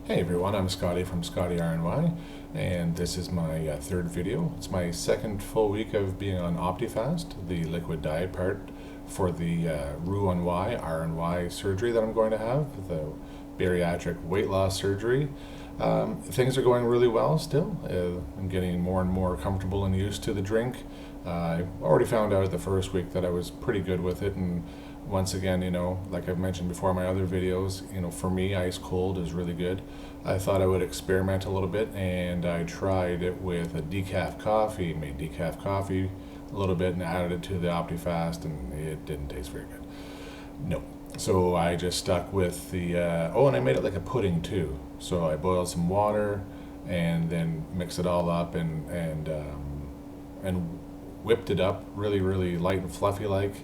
Hey everyone, I'm Scotty from Scotty RNY, and this is my third video. It's my second full week of being on Optifast, the liquid diet part for the Roux-en-Y, RNY surgery that I'm going to have, the bariatric weight loss surgery. Things are going really well still. I'm getting more and more comfortable and used to the drink. I already found out the first week that I was pretty good with it, and once again, like I've mentioned before in my other videos, for me, ice cold is really good. I thought I would experiment a little bit, and I tried it with a decaf coffee, made decaf coffee a little bit and added it to the Optifast, and it didn't taste very good. No. So I just stuck with the, and I made it like a pudding too. So I boiled some water and then mixed it all up and whipped it up really, really light and fluffy like,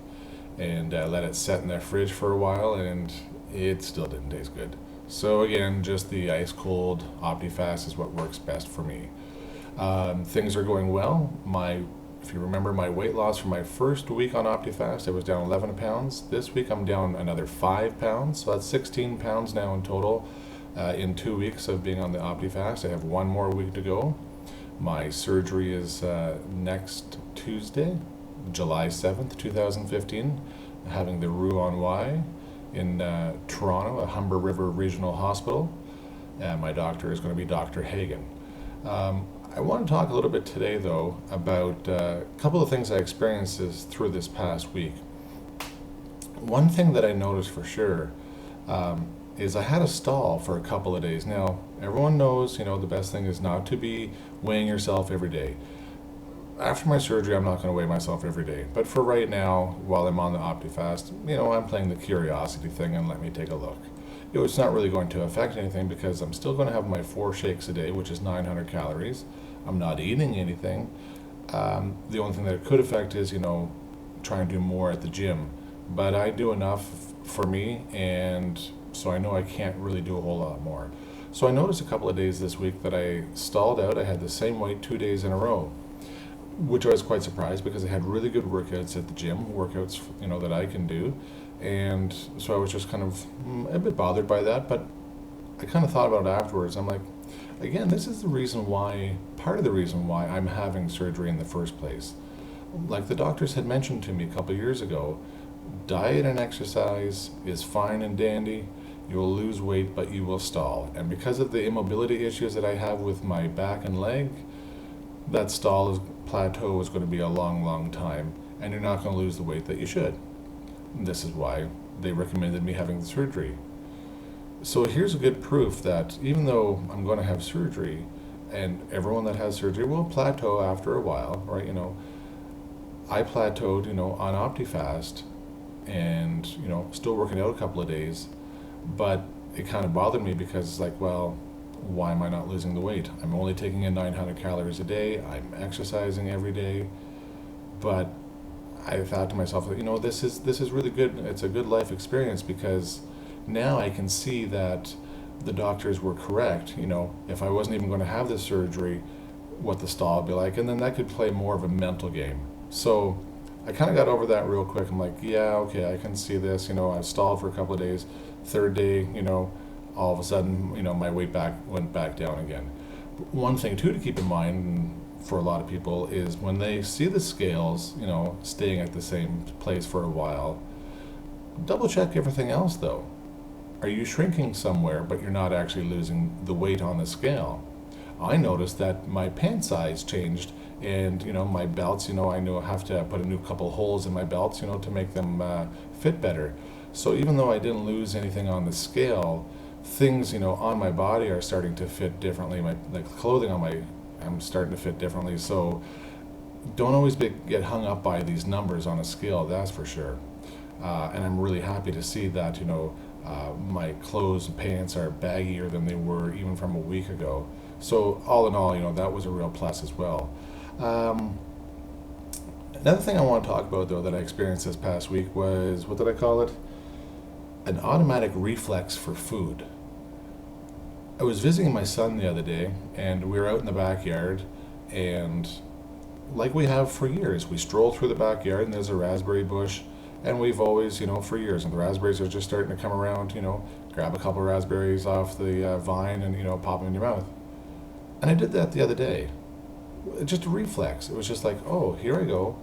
and let it set in the fridge for a while, and it still didn't taste good. So again, just the ice cold Optifast is what works best for me. Things are going well. If you remember my weight loss for my first week on Optifast, I was down 11 pounds. This week I'm down another 5 pounds, so that's 16 pounds now in total in 2 weeks of being on the Optifast. I have one more week to go. My surgery is next Tuesday, July 7th, 2015, having the Roux-en-Y in Toronto, at Humber River Regional Hospital. And my doctor is going to be Dr. Hagen. I want to talk a little bit today, though, about a couple of things I experienced through this past week. One thing that I noticed for sure is I had a stall for a couple of days. Now, everyone knows, the best thing is not to be weighing yourself every day. After my surgery, I'm not going to weigh myself every day. But for right now, while I'm on the Optifast, I'm playing the curiosity thing and let me take a look. It's not really going to affect anything because I'm still going to have my 4 shakes a day, which is 900 calories. I'm not eating anything. The only thing that it could affect is, trying to do more at the gym. But I do enough for me, and so I know I can't really do a whole lot more. So I noticed a couple of days this week that I stalled out. I had the same weight 2 days in a row, which I was quite surprised because I had really good workouts at the gym, workouts that I can do, and so I was just kind of a bit bothered by that. But I kind of thought about it afterwards. I'm like, again, this is part of the reason why I'm having surgery in the first place. Like the doctors had mentioned to me a couple of years ago, diet and exercise is fine and dandy. You will lose weight, but you will stall. And because of the immobility issues that I have with my back and leg, that plateau is going to be a long, long time, and you're not going to lose the weight that you should. And this is why they recommended me having the surgery. So here's a good proof that even though I'm going to have surgery, and everyone that has surgery will plateau after a while, right? I plateaued, on Optifast, and still working out a couple of days, but it kind of bothered me because it's like, well, why am I not losing the weight? I'm only taking in 900 calories a day. I'm exercising every day, but I thought to myself, this is really good. It's a good life experience because now I can see that the doctors were correct. If I wasn't even going to have this surgery, what the stall would be like, and then that could play more of a mental game. So I kind of got over that real quick. I'm like, yeah, okay, I can see this. I stalled for a couple of days. Third day, all of a sudden, my weight went back down again. But one thing too to keep in mind for a lot of people is when they see the scales, staying at the same place for a while, double check everything else though. Are you shrinking somewhere, but you're not actually losing the weight on the scale? I noticed that my pant size changed, and my belts, I know I have to put a new couple holes in my belts, to make them fit better. So even though I didn't lose anything on the scale, things on my body are starting to fit differently. The clothing I'm starting to fit differently. So don't always get hung up by these numbers on a scale, that's for sure. And I'm really happy to see that my clothes and pants are baggier than they were even from a week ago. So all in all, that was a real plus as well. Another thing I want to talk about though that I experienced this past week was, what did I call it? An automatic reflex for food. I was visiting my son the other day, and we were out in the backyard, and like we have for years, we stroll through the backyard, and there's a raspberry bush, And we've always, for years, and the raspberries are just starting to come around, grab a couple of raspberries off the vine and, pop them in your mouth. And I did that the other day. Just a reflex. It was just like, oh, here I go.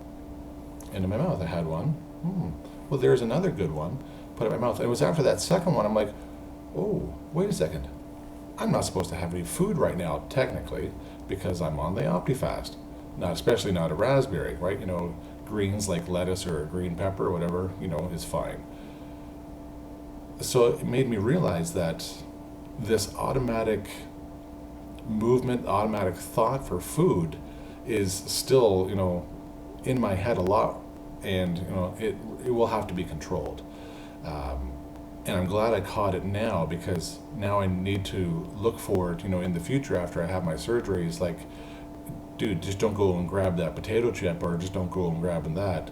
Into my mouth. I had one. Well, there's another good one. Put it in my mouth. And it was after that second one, I'm like, oh, wait a second. I'm not supposed to have any food right now, technically, because I'm on the Optifast. Not especially not a raspberry, right? Greens like lettuce or a green pepper or whatever, is fine. So it made me realize that this automatic movement, automatic thought for food is still, in my head a lot, and it will have to be controlled. And I'm glad I caught it now, because now I need to look forward, in the future after I have my surgeries, like, dude, just don't go and grab that potato chip, or just don't go and grabbing that,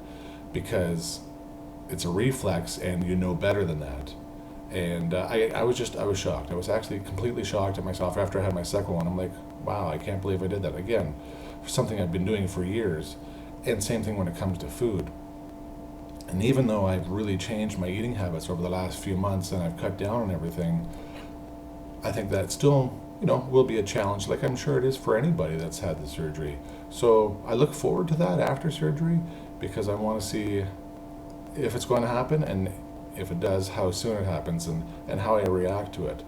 because it's a reflex and you know better than that. And I was shocked. I was actually completely shocked at myself after I had my second one. I'm like, wow, I can't believe I did that again, for something I've been doing for years. And same thing when it comes to food. And even though I've really changed my eating habits over the last few months and I've cut down on everything, I think that still, will be a challenge, like I'm sure it is for anybody that's had the surgery. So I look forward to that after surgery, because I want to see if it's going to happen, and if it does, how soon it happens, and how I react to it.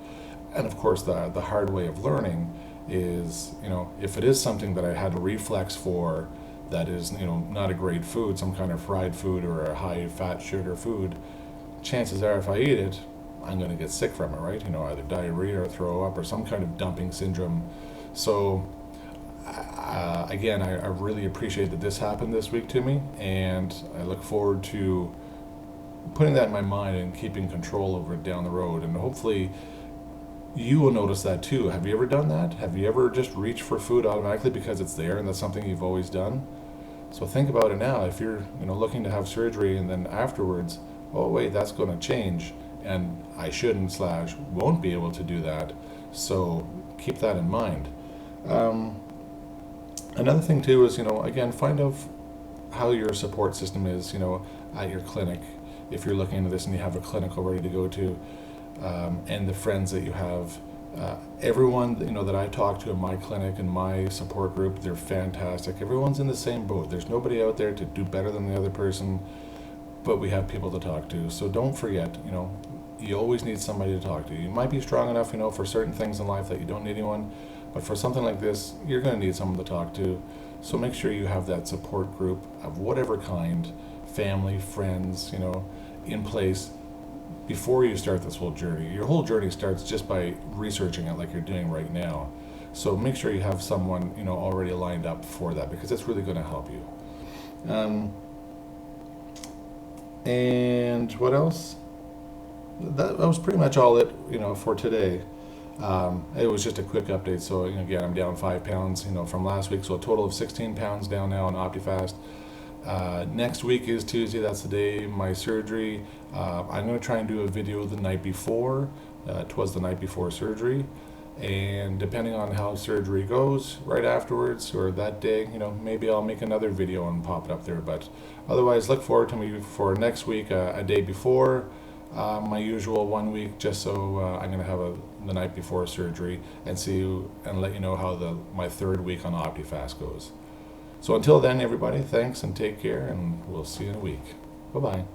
And of course, the hard way of learning is, if it is something that I had a reflex for, that is, not a great food, some kind of fried food or a high fat sugar food, chances are if I eat it, I'm going to get sick from it, right? Either diarrhea or throw up or some kind of dumping syndrome. So again, I really appreciate that this happened this week to me, and I look forward to putting that in my mind and keeping control over it down the road. And hopefully you will notice that too. Have you ever done that? Have you ever just reached for food automatically because it's there and that's something you've always done? So think about it now. If you're looking to have surgery and then afterwards, oh wait, that's going to change, and I shouldn't / won't be able to do that. So keep that in mind. Another thing too is, again, find out how your support system is, at your clinic. If you're looking into this and you have a clinic already to go to, and the friends that you have. Everyone that I talk to in my clinic and my support group, they're fantastic. Everyone's in the same boat. There's nobody out there to do better than the other person, but we have people to talk to. So don't forget, you always need somebody to talk to. You might be strong enough, for certain things in life that you don't need anyone, but for something like this, you're going to need someone to talk to. So make sure you have that support group of whatever kind, family, friends, in place before you start this whole journey. Your whole journey starts just by researching it like you're doing right now. So make sure you have someone, already lined up for that, because it's really going to help you. And what else? That was pretty much all it, for today. It was just a quick update. So again, I'm down 5 pounds, from last week. So a total of 16 pounds down now on Optifast. Next week is Tuesday. That's the day my surgery. I'm going to try and do a video the night before. Twas the night before surgery, and depending on how surgery goes, right afterwards or that day, maybe I'll make another video and pop it up there. But otherwise, look forward to me for next week, a day before my usual 1 week, just so I'm going to have the night before surgery and let you know how my third week on Optifast goes. So until then, everybody, thanks and take care, and we'll see you in a week. Bye-bye.